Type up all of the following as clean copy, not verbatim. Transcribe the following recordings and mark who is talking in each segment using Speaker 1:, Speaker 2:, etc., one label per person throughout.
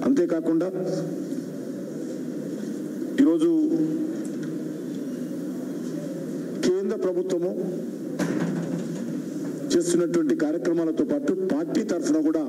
Speaker 1: అంతేకాకుండా ఈరోజు కేంద్ర ప్రభుత్వము చేస్తున్నటువంటి కార్యక్రమాలతో పాటు పార్టీ తరఫున కూడా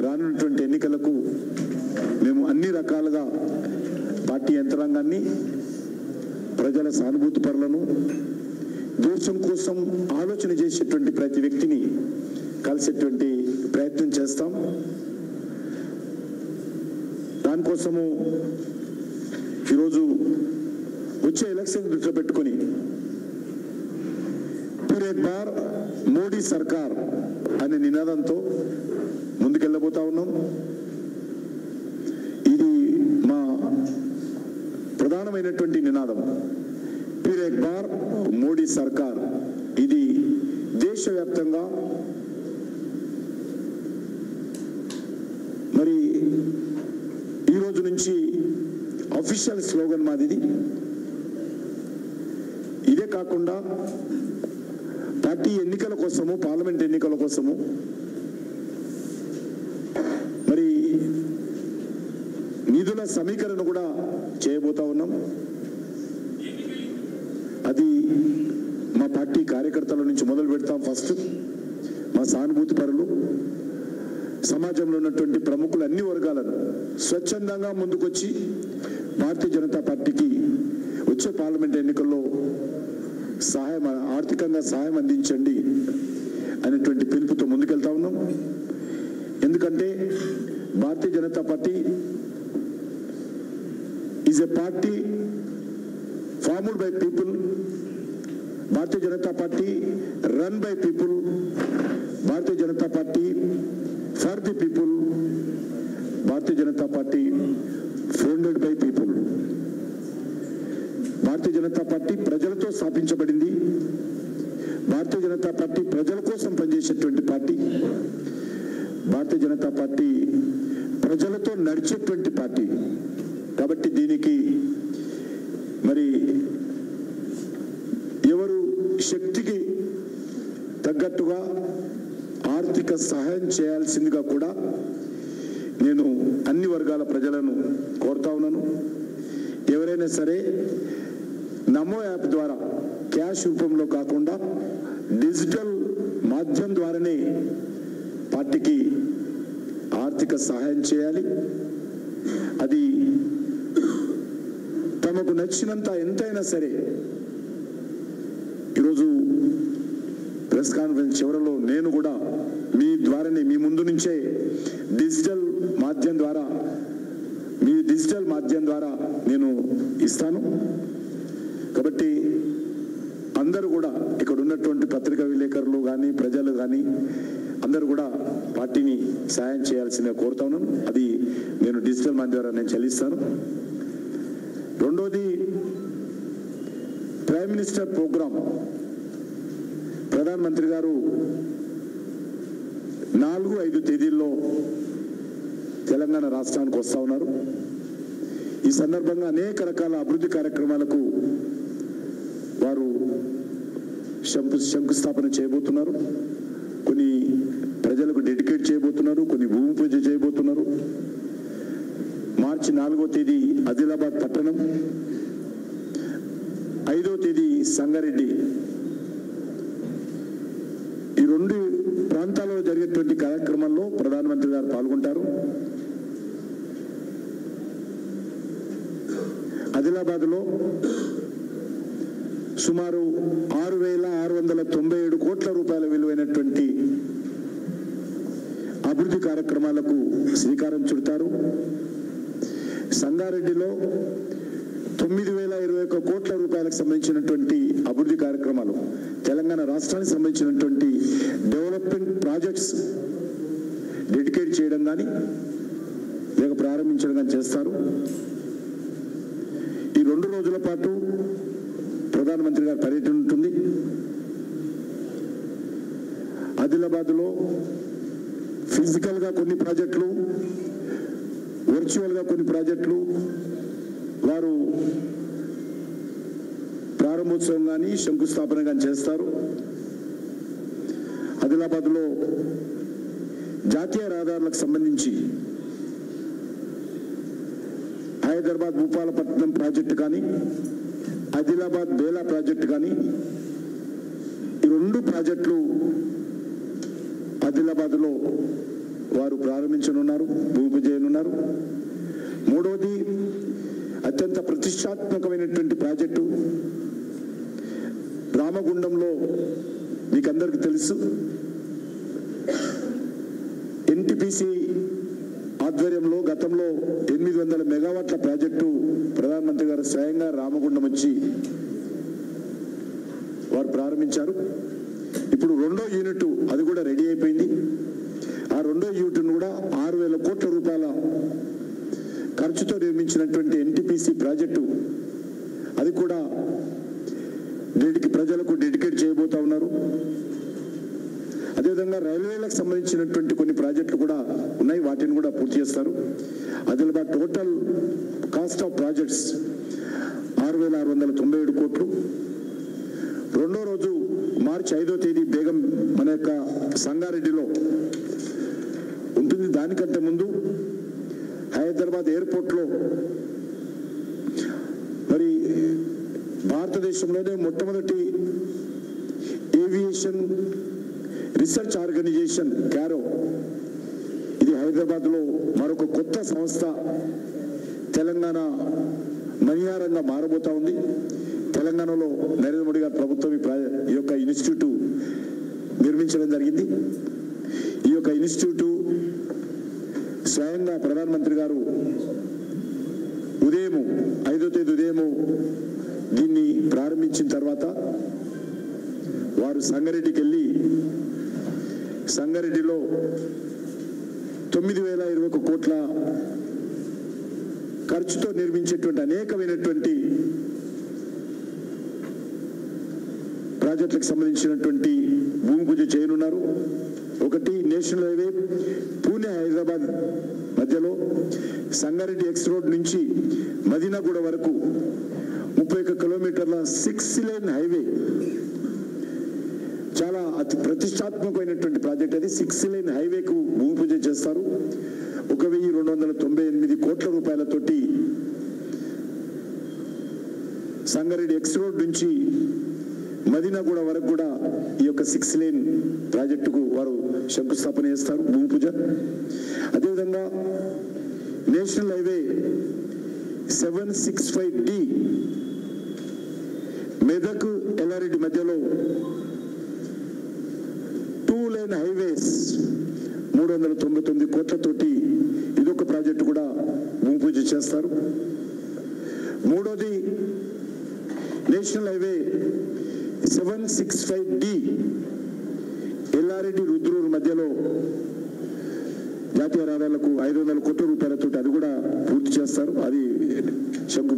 Speaker 1: రానున్నటువంటి ఎన్నికలకు మేము అన్ని రకాలుగా పార్టీ యంత్రాంగాన్ని, ప్రజల సానుభూతి పరులను, దేశం కోసం ఆలోచన చేసేటువంటి ప్రతి వ్యక్తిని కలిసేటువంటి ప్రయత్నం చేస్తాం. దానికోసము ఈరోజు వచ్చే ఎలక్షన్ దృష్టిలో పెట్టుకొని ఫిర్ ఏక్ బార్ మోడీ సర్కార్ అనే నినాదంతో ముందుకెళ్ళబోతా ఉన్నాం. ఇది మా ప్రధానమైనటువంటి నినాదం. ఫిర్ ఏక్ బార్ మోడీ సర్కార్. ఇది దేశవ్యాప్తంగా మరి ఈ రోజు నుంచి అఫీషియల్ స్లోగన్ మాది. ఇదే కాకుండా పార్టీ ఎన్నికల కోసము, పార్లమెంట్ ఎన్నికల కోసము మరి నిధుల సమీకరణ కూడా చేయబోతా ఉన్నాం. అది మా పార్టీ కార్యకర్తల నుంచి మొదలు పెడతాం. ఫస్ట్ మా సానుభూతి పరులు, సమాజంలో ఉన్నటువంటి ప్రముఖులు, అన్ని వర్గాలను స్వచ్ఛందంగా ముందుకొచ్చి భారతీయ జనతా పార్టీకి వచ్చే పార్లమెంట్ ఎన్నికల్లో ఆర్థికంగా సహాయం అందించండి అనేటువంటి పిలుపుతో ముందుకెళ్తా ఉన్నాం. ఎందుకంటే Bharatiya Janata Party is a party formed by people. Bharatiya Janata Party run by people. Bharatiya Janata Party for the people. Bharatiya Janata Party founded by people. Bharatiya Janata Party ప్రజలతో స్థాపించబడింది. భారతీయ జనతా పార్టీ ప్రజల కోసం పనిచేసేటువంటి పార్టీ. భారతీయ జనతా పార్టీ ప్రజలతో నడిచేటువంటి పార్టీ. కాబట్టి దీనికి మరి ఎవరు శక్తికి తగ్గట్టుగా ఆర్థిక సహాయం చేయాల్సిందిగా కూడా నేను అన్ని వర్గాల ప్రజలను కోరుతా ఉన్నాను. ఎవరైనా సరే నమో యాప్ ద్వారా క్యాష్ రూపంలో కాకుండా డిజిటల్ మాధ్యమం ద్వారానే పార్టీకి ఆర్థిక సహాయం చేయాలి. అది తమకు నచ్చినంత ఎంతైనా సరే. ఈరోజు ప్రెస్ కాన్ఫరెన్స్ చివరలో నేను కూడా మీ ద్వారానే, మీ ముందు నుంచే డిజిటల్ మాధ్యమం ద్వారా నేను ఇస్తాను. కాబట్టి అందరూ కూడా ఇక్కడ ఉన్నటువంటి పత్రికా విలేకరులు కానీ, ప్రజలు కానీ అందరూ కూడా పార్టీని సాయం చేయాల్సిందిగా కోరుతా ఉన్నాను. అది నేను డిజిటల్ మాధ్యమం ద్వారా నేను చెల్లిస్తాను. రెండోది, ప్రైమ్ మినిస్టర్ ప్రోగ్రామ్ ప్రధానమంత్రి గారు 4-5 తేదీల్లో తెలంగాణ రాష్ట్రానికి వస్తా ఉన్నారు. ఈ సందర్భంగా అనేక రకాల అభివృద్ధి కార్యక్రమాలకు వారు శంకుస్థాపన చేయబోతున్నారు. కొన్ని ప్రజలకు డెడికేట్ చేయబోతున్నారు, కొన్ని భూమి పూజ చేయబోతున్నారు. మార్చి 4వ తేదీ ఆదిలాబాద్ పట్టణం, 5వ తేదీ సంగారెడ్డి. ఈ 2 ప్రాంతాల్లో జరిగేటువంటి కార్యక్రమాల్లో ప్రధానమంత్రి గారు పాల్గొంటారు. ఆదిలాబాద్లో సుమారు 6,697 కోట్ల రూపాయల విలువైనటువంటి అభివృద్ధి కార్యక్రమాలకు శ్రీకారం చుడతారు. సంగారెడ్డిలో 9,021 కోట్ల రూపాయలకు సంబంధించినటువంటి అభివృద్ధి కార్యక్రమాలు, తెలంగాణ రాష్ట్రానికి సంబంధించినటువంటి డెవలప్మెంట్ ప్రాజెక్ట్స్ డెడికేట్ చేయడం కానీ లేక ప్రారంభించడం కానీ చేస్తారు. ఈ 2 రోజుల పాటు ప్రధానమంత్రి గారి పర్యటన ఉంటుంది. ఆదిలాబాద్లో ఫిజికల్గా కొన్ని ప్రాజెక్టులు, వర్చువల్గా కొన్ని ప్రాజెక్టులు వారు ప్రారంభోత్సవం కానీ శంకుస్థాపన కానీ చేస్తారు. ఆదిలాబాద్లో జాతీయ రహదారులకు సంబంధించి హైదరాబాద్ భూపాలపట్నం ప్రాజెక్టు కానీ, ఆదిలాబాద్ బేలా ప్రాజెక్టు కానీ, ఈ 2 ప్రాజెక్టులు ఆదిలాబాద్లో వారు ప్రారంభించనున్నారు, భూమి పూజ చేయనున్నారు. మూడవది అత్యంత ప్రతిష్టాత్మకమైనటువంటి ప్రాజెక్టు రామగుండంలో మీకు అందరికీ తెలుసు, ఎన్టీపీసీ ఆధ్వర్యంలో గతంలో 800 మెగావాట్ల ప్రాజెక్టు ప్రధానమంత్రి గారు స్వయంగా రామగుండం వచ్చి వారు ప్రారంభించారు. ఇప్పుడు 2వ యూనిట్ అది కూడా రెడీ అయిపోయింది. ఆ 2వ యూనిట్ను కూడా 6,000 కోట్ల రూపాయల ఖర్చుతో నిర్మించినటువంటి ఎన్టీపీసీ ప్రాజెక్టు అది కూడా ప్రజలకు డెడికేట్ చేయబోతా ఉన్నారు. అదేవిధంగా రైల్వేలకు సంబంధించినటువంటి కొన్ని ప్రాజెక్టులు కూడా ఉన్నాయి, వాటిని కూడా పూర్తి చేస్తారు. Adilabad total cost of projects 6,697 కోట్లు. 2వ రోజు మార్చి 5వ తేదీ బేగం మన యొక్క సంగారెడ్డిలో ఉంటుంది. దానికంటే ముందు హైదరాబాద్ ఎయిర్పోర్ట్లో మరి భారతదేశంలోనే మొట్టమొదటి ఏవియేషన్ రీసెర్చ్ ఆర్గనైజేషన్ క్యారో, ఇది హైదరాబాద్లో మరొక కొత్త సంస్థ తెలంగాణ మణిహారంగా మారబోతా ఉంది. తెలంగాణలో నరేంద్ర మోడీ గారి ప్రభుత్వం ఈ యొక్క ఇన్స్టిట్యూట్ నిర్మించడం జరిగింది. ఈ యొక్క ఇన్స్టిట్యూట్ స్వయంగా ప్రధానమంత్రి గారు ఉదయం 5వ తేదీ ఉదయం దీన్ని ప్రారంభించిన తర్వాత వారు సంగారెడ్డికి వెళ్ళి సంగారెడ్డిలో 9,021 కోట్ల ఖర్చుతో నిర్మించేటువంటి అనేకమైనటువంటి ప్రాజెక్టులకు సంబంధించినటువంటి భూమి పూజ చేయనున్నారు. ఒకటి నేషనల్ హైవే పూణే హైదరాబాద్ మధ్యలో సంగారెడ్డి ఎక్స్ రోడ్ నుంచి మదీనాగూడ వరకు 31 కిలోమీటర్ల 6 లేన్ హైవే, చాలా అతి ప్రతిష్టాత్మకమైనటువంటి ప్రాజెక్ట్ అది. 6 లేన్ హైవేకు భూమి పూజ చేస్తారు. 1,298 కోట్ల రూపాయలతోటి సంగారెడ్డి ఎక్స్ రోడ్ నుంచి మదీనాగూడ వరకు కూడా ఈ యొక్క 6 లేన్ ప్రాజెక్టుకు వారు శంకుస్థాపన చేస్తారు, భూమి పూజ. అదేవిధంగా national highway 765D Medak Yellareddy మధ్యలో 2 లేన్ హైవేస్ 399 కోట్లతోటి ఇదొక ప్రాజెక్టు కూడా భూమి పూజ చేస్తారు. మూడోది national highway 765D Yellareddy Rudrur మధ్యలో జాతీయ రహదారులకు 500 కోట్ల రూపాయలతో అది కూడా పూర్తి చేస్తారు, అది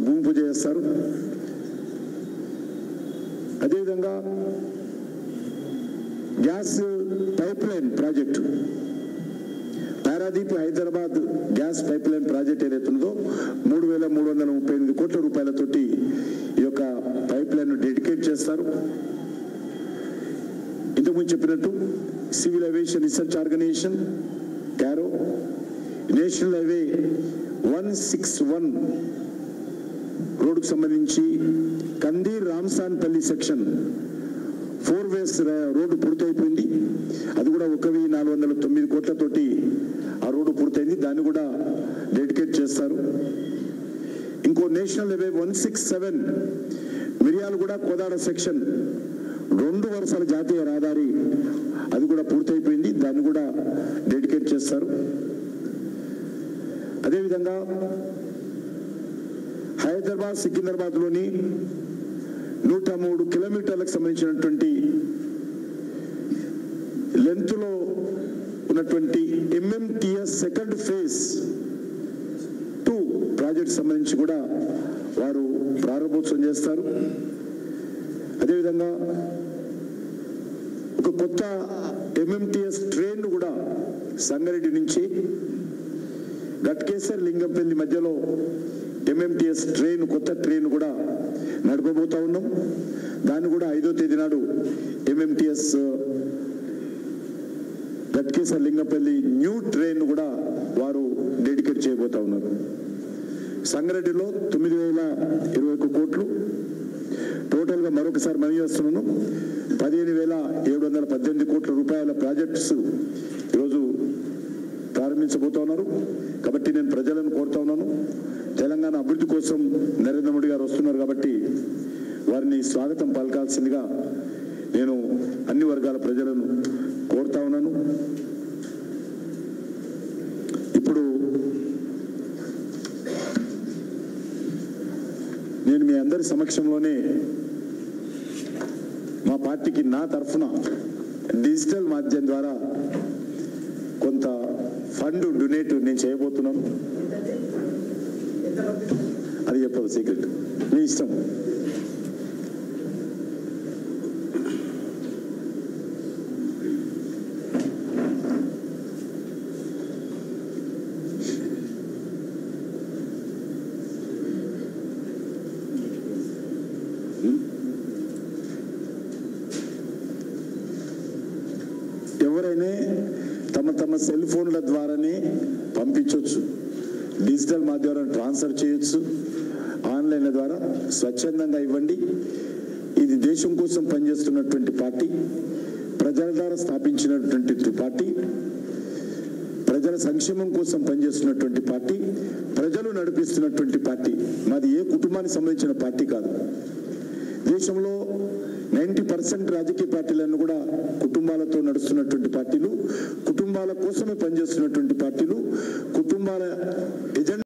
Speaker 1: భూమి పూజ చేస్తారు. అదేవిధంగా gas pipe line project, Paradip Hyderabad gas pipe line project ఏదైతుందో 3,338 కోట్ల రూపాయలతోటి ఈ యొక్క పైప్ లైన్ డెడికేట్ చేస్తారు. ఇంతకుముందు చెప్పినట్టు civil aviation research organisation CARO, national highway 161 రోడ్డుకు సంబంధించి కందీర్ రామ్సాన్పల్లి సెక్షన్ 4 వేస్ రోడ్డు పూర్తయిపోయింది. అది కూడా 1,409 కోట్లతోటి ఆ రోడ్డు పూర్తయింది, దాన్ని కూడా డెడికేట్ చేస్తారు. ఇంకో national highway 167 Miryalaguda Kodad section 2 వరుసల జాతీయ రహదారి, అది కూడా పూర్తయిపోయింది, దాన్ని కూడా డెడికేట్ చేస్తారు. అదేవిధంగా హైదరాబాద్ సికింద్రాబాద్లోని 103 కిలోమీటర్లకు సంబంధించినటువంటి లెంత్లో ఉన్నటువంటి MMTS సెకండ్ ఫేజ్ 2 ప్రాజెక్ట్ సంబంధించి కూడా వారు ప్రారంభోత్సవం చేస్తారు. అదేవిధంగా ఒక కొత్త MMTS ట్రైన్ కూడా సంగారెడ్డి నుంచి గట్కేసర్ లింగంపల్లి మధ్యలో MMTS ట్రైన్, కొత్త ట్రైన్ కూడా నడపబోతా ఉన్నాం. దాన్ని కూడా 5వ తేదీ నాడు MMTS Ghatkesar Lingampalli new train కూడా వారు డెడికేట్ చేయబోతా ఉన్నారు. సంగారెడ్డిలో 9,021 కోట్లు. టోటల్గా మరొకసారి మనం చేస్తున్నాను 15,718 కోట్ల రూపాయల ప్రాజెక్ట్స్ ఈరోజు ప్రారంభించబోతా ఉన్నారు. కాబట్టి నేను ప్రజలను కోరుతా ఉన్నాను, తెలంగాణ అభివృద్ధి కోసం నరేంద్ర మోడీ గారు వస్తున్నారు కాబట్టి వారిని స్వాగతం పలకాల్సిందిగా నేను అన్ని వర్గాల ప్రజలను కోరుతా ఉన్నాను. ఇప్పుడు నేను మీ అందరి సమక్షంలోనే మా పార్టీకి నా తరఫున డిజిటల్ మాధ్యమం ద్వారా కొంత ఫండ్ డొనేట్ నేను చేయబోతున్నాను. అది చెప్పదు, సీక్రెట్, మీ ఇష్టం. ఎవరైనా తమ సెల్ ఫోన్ల ద్వారానే పంపించవచ్చు, డిజిటల్ మాధ్యమం ట్రాన్స్ఫర్ చేయొచ్చు, ఆన్లైన్ల ద్వారా స్వచ్ఛందంగా ఇవ్వండి. ఇది దేశం కోసం పనిచేస్తున్నటువంటి పార్టీ, ప్రజల ద్వారా స్థాపించినటువంటి పార్టీ, ప్రజల సంక్షేమం కోసం పనిచేస్తున్నటువంటి పార్టీ, ప్రజలు నడిపిస్తున్నటువంటి పార్టీ. మాది ఏ కుటుంబానికి సంబంధించిన పార్టీ కాదు. దేశంలో 90% రాజకీయ పార్టీలను కూడా కుటుంబాలతో నడుస్తున్నటువంటి పార్టీలు, కుటుంబాల కోసమే పనిచేస్తున్నటువంటి పార్టీలు, కుటుంబాల ఎజెండా